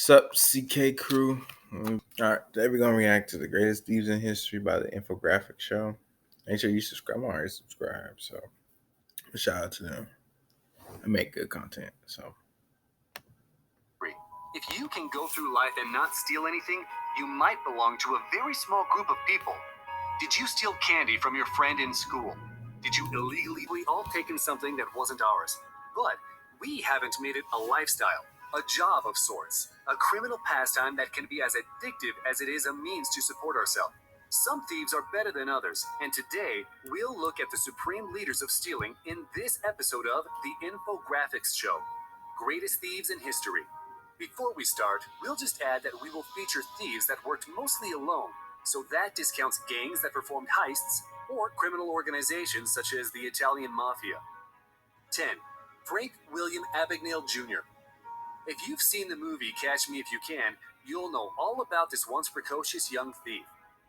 Sup, CK crew. All right, today we're gonna react to the greatest thieves in history by the infographic show. Make sure you subscribe. I'm already subscribed, so a shout out to them. I make good content, so. If you can go through life and not steal anything, you might belong to a very small group of people. Did you steal candy from your friend in school? Did you illegally? We all taken something that wasn't ours, but we haven't made it a lifestyle, a job of sorts, a criminal pastime that can be as addictive as it is a means to support ourselves. Some thieves are better than others, and today we'll look at the supreme leaders of stealing in this episode of the Infographics Show, Greatest Thieves in History. Before we start, we'll just add that we will feature thieves that worked mostly alone, so that discounts gangs that performed heists or criminal organizations such as the Italian Mafia. 10. Frank William Abagnale Jr. If you've seen the movie Catch Me If You Can, you'll know all about this once precocious young thief.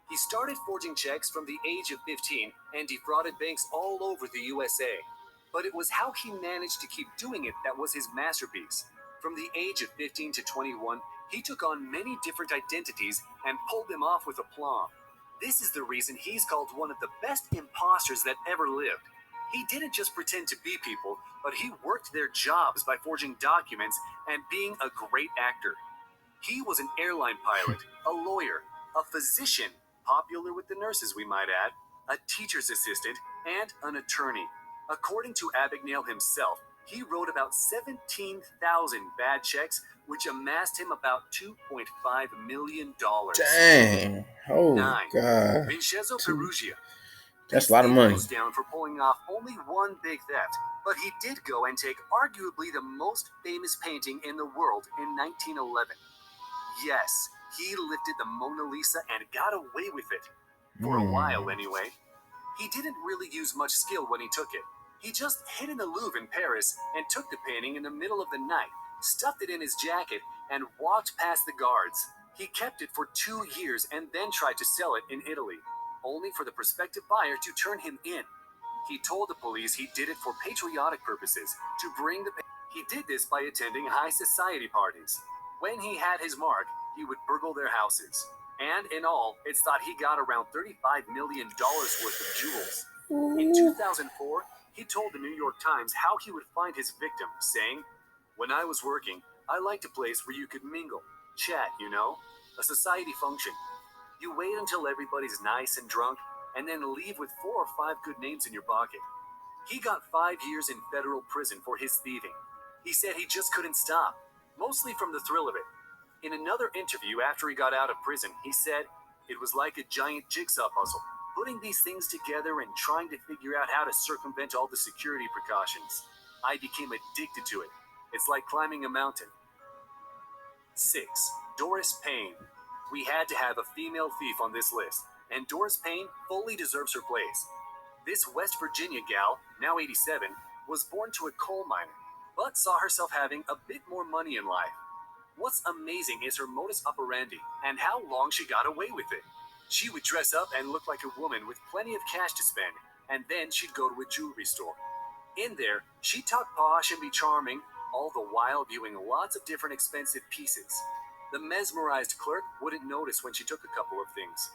He started forging checks from the age of 15 and defrauded banks all over the USA. But it was how he managed to keep doing it that was his masterpiece. From the age of 15 to 21, he took on many different identities and pulled them off with aplomb. This is the reason he's called one of the best imposters that ever lived. He didn't just pretend to be people, but he worked their jobs by forging documents and being a great actor. He was an airline pilot, a lawyer, a physician, popular with the nurses we might add, a teacher's assistant, and an attorney. According to Abagnale himself, he wrote about 17,000 bad checks, which amassed him about $2.5 million. Dang. Oh, 9. God. Vincenzo Peruggia. That's a lot of money. Goes down for pulling off only one big theft, but he did go and take arguably the most famous painting in the world in 1911. Yes, he lifted the Mona Lisa and got away with it. For a while, anyway. He didn't really use much skill when he took it. He just hid in the Louvre in Paris and took the painting in the middle of the night, stuffed it in his jacket, and walked past the guards. He kept it for 2 years and then tried to sell it in Italy, only for the prospective buyer to turn him in. He told the police he did it for patriotic purposes, to bring the... He did this by attending high society parties. When he had his mark, he would burgle their houses. And in all, it's thought he got around $35 million worth of jewels. In 2004, he told the New York Times how he would find his victim, saying, "When I was working, I liked a place where you could mingle, chat, a society function. You wait until everybody's nice and drunk, and then leave with 4 or 5 good names in your pocket." He got 5 years in federal prison for his thieving. He said he just couldn't stop, mostly from the thrill of it. In another interview after he got out of prison, he said, "It was like a giant jigsaw puzzle, putting these things together and trying to figure out how to circumvent all the security precautions. I became addicted to it. It's like climbing a mountain." 6. Doris Payne. We had to have a female thief on this list, and Doris Payne fully deserves her place. This West Virginia gal, now 87, was born to a coal miner, but saw herself having a bit more money in life. What's amazing is her modus operandi and how long she got away with it. She would dress up and look like a woman with plenty of cash to spend, and then she'd go to a jewelry store. In there, she'd talk posh and be charming, all the while viewing lots of different expensive pieces. The mesmerized clerk wouldn't notice when she took a couple of things.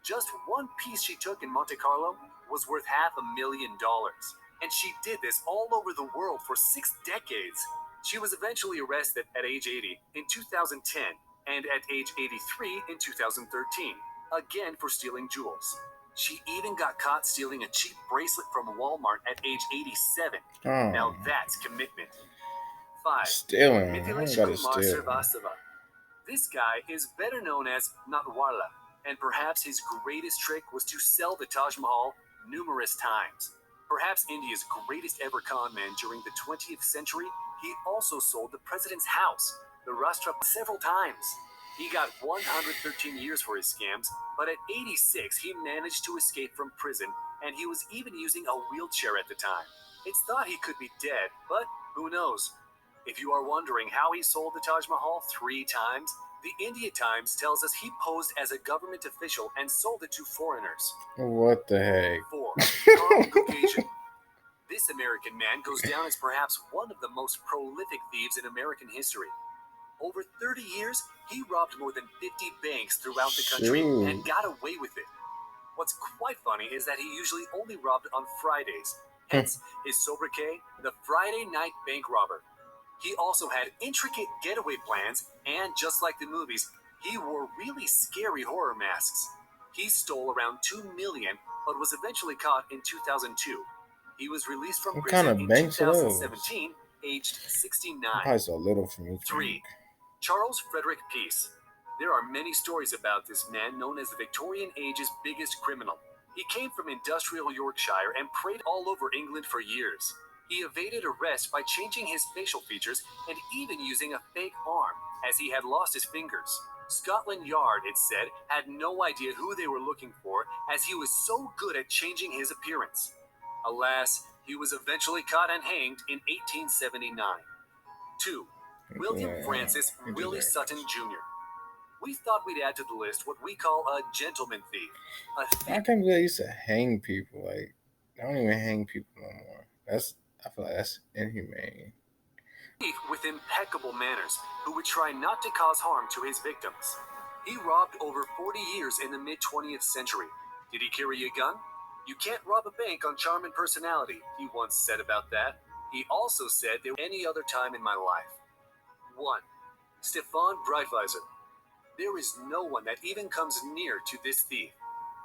Just one piece she took in Monte Carlo was worth $500,000, and she did this all over the world for 6 decades. She was eventually arrested at age 80 in 2010 and at age 83 in 2013, again for stealing jewels. She even got caught stealing a cheap bracelet from Walmart at age 87. Oh. Now that's commitment. 5. Stealing. I Mithilesh gotta Kumar steal. Srivastava. This guy is better known as Natwarla, and perhaps his greatest trick was to sell the Taj Mahal numerous times. Perhaps India's greatest ever con man during the 20th century, he also sold the president's house, the Rashtrapati, several times. He got 113 years for his scams, but at 86 he managed to escape from prison, and he was even using a wheelchair at the time. It's thought he could be dead, but who knows? If you are wondering how he sold the Taj Mahal 3 times, the India Times tells us he posed as a government official and sold it to foreigners. What the heck? 4. Carl Gugasian. This American man goes down as perhaps one of the most prolific thieves in American history. Over 30 years, he robbed more than 50 banks throughout the country and Shoot. got away with it. What's quite funny is that he usually only robbed on Fridays, Hmm. hence his sobriquet, the Friday Night Bank Robber. He also had intricate getaway plans, and just like the movies, he wore really scary horror masks. He stole around 2 million, but was eventually caught in 2002. He was released from What kind prison of in banks are those? 2017, aged I'm 69. probably so little for me to think. 3. Charles Frederick Peace. There are many stories about this man known as the Victorian Age's biggest criminal. He came from industrial Yorkshire and preyed all over England for years. He evaded arrest by changing his facial features and even using a fake arm, as he had lost his fingers. Scotland Yard, it said, had no idea who they were looking for, as he was so good at changing his appearance. Alas, he was eventually caught and hanged in 1879. 2. William Yeah, Francis he Willie deserves Sutton it. Jr. We thought we'd add to the list what we call a gentleman thief. A I thief can't believe they used to hang people. Like, I don't even hang people no more. I feel like that's inhumane. with impeccable manners who would try not to cause harm to his victims. He robbed over 40 years in the mid 20th century. Did he carry a gun? You can't rob a bank on charm and personality, he once said about that. He also said there any other time in my life. 1. Stefan Breitweiser. There is no one that even comes near to this thief.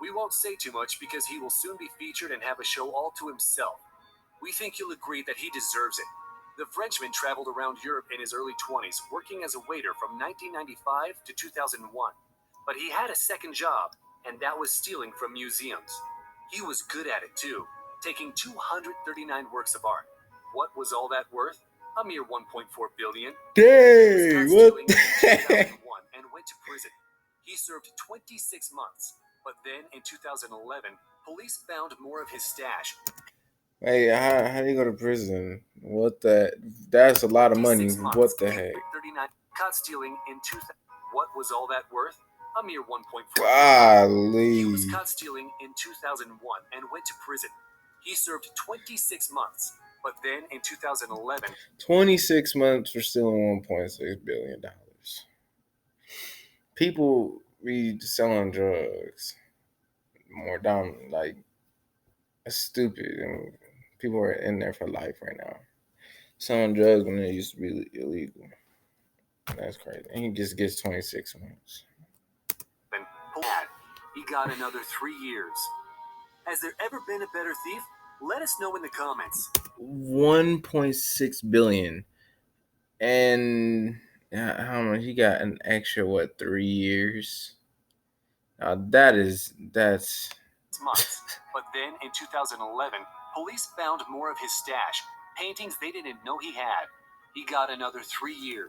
We won't say too much because he will soon be featured and have a show all to himself. We think you'll agree that he deserves it. The Frenchman traveled around Europe in his early 20s, working as a waiter from 1995 to 2001. But he had a second job, and that was stealing from museums. He was good at it too, taking 239 works of art. What was all that worth? A mere 1.4 billion. He was Dang, caught what stealing the in heck? 2001 and went to prison. He served 26 months, but then in 2011, police found more of his stash. Hey, how do you go to prison? What the? That's a lot of money. 26 months, What the heck? 39, caught stealing in 2000. What was all that worth? A mere 1.4 billion. He was Golly. caught stealing in 2001 and went to prison. He served 26 months, but then in 2011, 26 months for stealing $1.6 billion. People be selling drugs more dumb, like, it's stupid. And people are in there for life right now. Selling drugs when it used to be illegal. That's crazy. And he just gets 26 months. he got another 3 years. Has there ever been a better thief? Let us know in the comments. 1.6 billion. And how much he got an extra, what, 3 years? That's Months. But then in 2011, police found more of his stash, paintings they didn't know he had. He got another 3 years.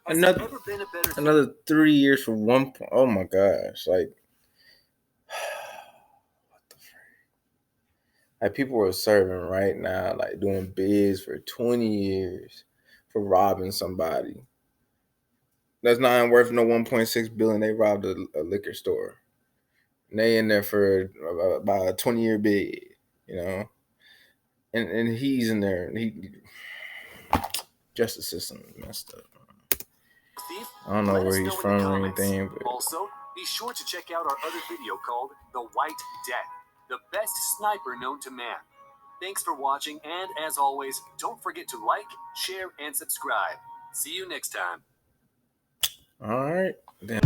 Has there another ever been a better thief? another 3 years for one. Oh my gosh! Like people are serving right now, like doing bids for 20 years for robbing somebody. That's not even worth no 1.6 billion. They robbed a liquor store. And they in there for about a 20-year bid, you know. And he's in there. And he justice system is messed up. Thief? I don't know Let where us he's know in the from or comments. anything, but Also, be sure to check out our other video called The White Death, the best sniper known to man. Thanks for watching, and as always, don't forget to like, share, and subscribe. See you next time. all right. Then.